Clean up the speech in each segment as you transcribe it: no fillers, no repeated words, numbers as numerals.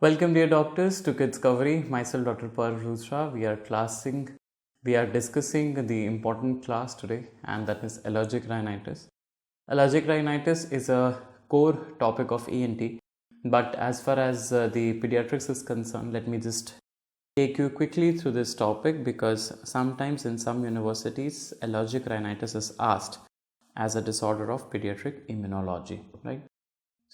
Welcome dear doctors to Kidscovery. Myself Dr. Parv. We are discussing the important class today, and that is allergic rhinitis. Allergic rhinitis is a core topic of ENT, but as far as the pediatrics is concerned, let me just take you quickly through this topic because sometimes in some universities allergic rhinitis is asked as a disorder of pediatric immunology, right?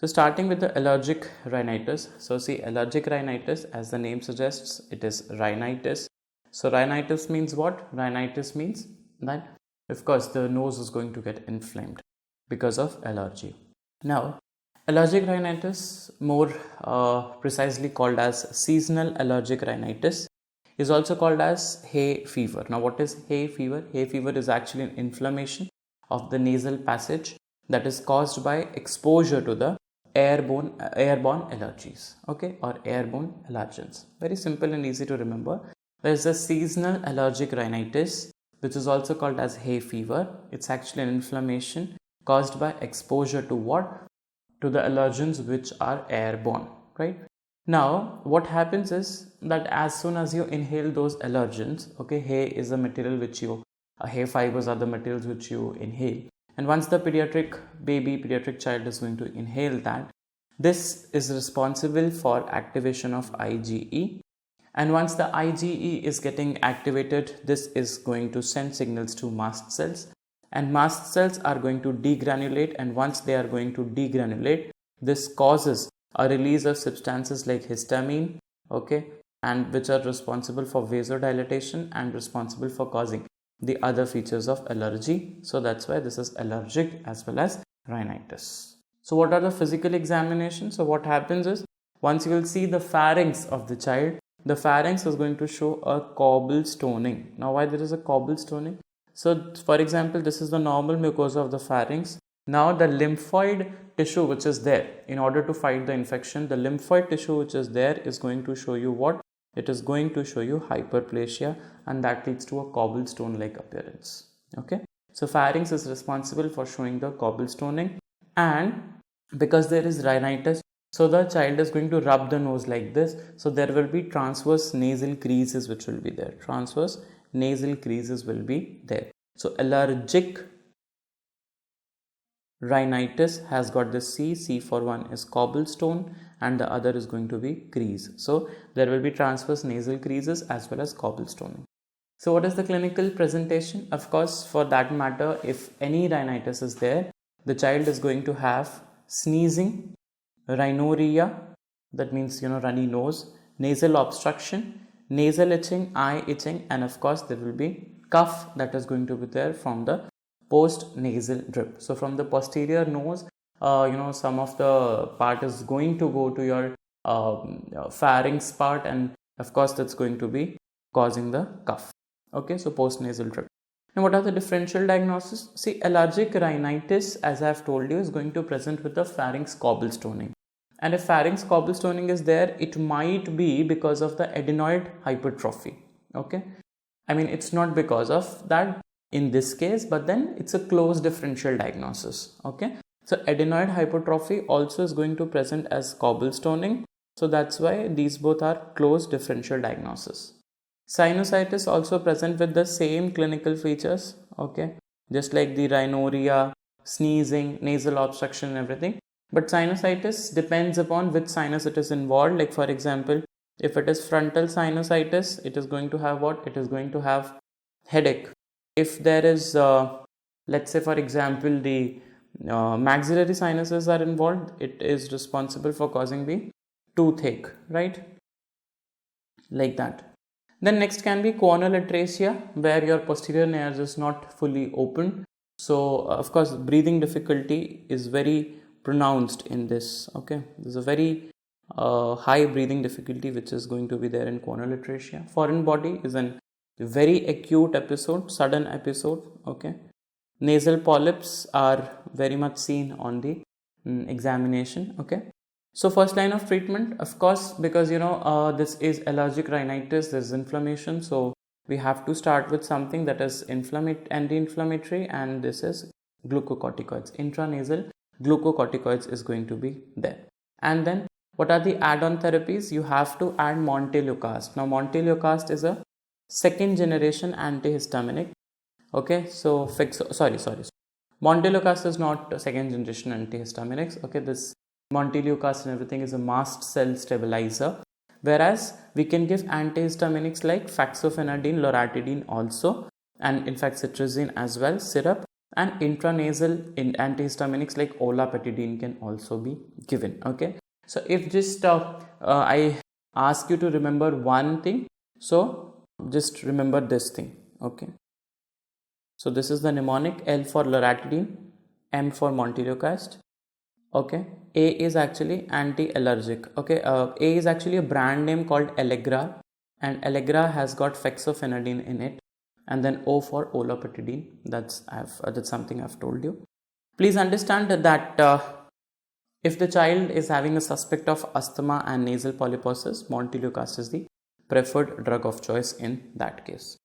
So starting with the allergic rhinitis. So see, allergic rhinitis, as the name suggests, it is rhinitis. So rhinitis means what? Rhinitis means that, of course, the nose is going to get inflamed because of allergy. Now, allergic rhinitis, more precisely called as seasonal allergic rhinitis, is also called as hay fever. Now, what is hay fever? Hay fever is actually an inflammation of the nasal passage that is caused by exposure to the airborne allergies, okay, or airborne allergens. Very simple and easy to remember. There is a seasonal allergic rhinitis, which is also called as hay fever. It's actually an inflammation caused by exposure to what? To the allergens which are airborne, right? Now, what happens is that as soon as you inhale those allergens, okay, hay is the material which hay fibers are the materials which you inhale. And once the pediatric child is going to inhale that, this is responsible for activation of IgE. And once the IgE is getting activated, this is going to send signals to mast cells. And mast cells are going to degranulate. And once they are going to degranulate, this causes a release of substances like histamine, okay, and which are responsible for vasodilatation and responsible for causing the other features of allergy. So that's why this is allergic as well as rhinitis. So what are the physical examinations? So what happens is, once you will see the pharynx of the child, the pharynx is going to show a cobblestoning. Now why there is a cobblestoning? So for example, this is the normal mucosa of the pharynx. Now the lymphoid tissue which is there, in order to fight the infection, the lymphoid tissue which is there is going to show you what? It is going to show you hyperplasia, and that leads to a cobblestone like appearance. Okay, so pharynx is responsible for showing the cobblestoning, and because there is rhinitis, so the child is going to rub the nose like this, so there will be transverse nasal creases which will be there. Transverse nasal creases will be there. So allergic rhinitis has got the C for one is cobblestone and the other is going to be crease. So there will be transverse nasal creases as well as cobblestone. So what is the clinical presentation? Of course, for that matter, if any rhinitis is there, the child is going to have sneezing, rhinorrhea, that means runny nose, nasal obstruction, nasal itching, eye itching, and of course there will be cough that is going to be there from the post nasal drip. So from the posterior nose, some of the part is going to go to your pharynx part, and of course that's going to be causing the cough. Okay, so post nasal drip. Now what are the differential diagnosis? See, allergic rhinitis, as I have told you, is going to present with the pharynx cobblestoning. And if pharynx cobblestoning is there, it might be because of the adenoid hypertrophy. Okay, I mean, it's not because of that in this case, but then it's a close differential diagnosis. Okay, so adenoid hypertrophy also is going to present as cobblestoning, so that's why these both are close differential diagnosis. Sinusitis also present with the same clinical features, okay, just like the rhinorrhea, sneezing, nasal obstruction and everything. But sinusitis depends upon which sinus it is involved. Like for example, if it is frontal sinusitis, it is going to have what? It is going to have headache. If there is, let's say for example, the maxillary sinuses are involved, it is responsible for causing the toothache, right? Like that. Then next can be choanal atresia, where your posterior nares is not fully open. So of course breathing difficulty is very pronounced in this. Okay, there's a very high breathing difficulty which is going to be there in choanal atresia. Foreign body is an very acute episode, sudden episode. Okay, nasal polyps are very much seen on the examination. Okay, so first line of treatment, of course, because this is allergic rhinitis, there's inflammation, so we have to start with something that is anti-inflammatory, and this is glucocorticoids. Intranasal glucocorticoids is going to be there. And then What are the add-on therapies? You have to add montelukast. Now montelukast is a second generation antihistaminic. Okay, so montelukast is not a second generation antihistaminics. Okay, this montelukast and everything is a mast cell stabilizer, whereas we can give antihistaminics like fexofenadine, loratadine also, and in fact cetirizine as well, syrup, and intranasal antihistaminics like olapatidine can also be given. Okay, so if just I ask you to remember one thing, so just remember this thing. Okay, so this is the mnemonic: L for loratadine, M for montelukast. Okay, A is actually anti-allergic. Okay, A is actually a brand name called Allegra, and Allegra has got fexofenadine in it. And then O for olapatidine. That's something I've told you. Please understand that if the child is having a suspect of asthma and nasal polyposis, montelukast is the preferred drug of choice in that case.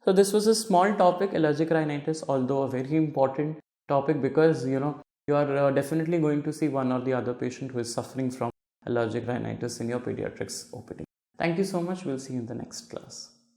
So this was a small topic, allergic rhinitis, although a very important topic, because you are definitely going to see one or the other patient who is suffering from allergic rhinitis in your pediatrics OPD. Thank you so much. We'll see you in the next class.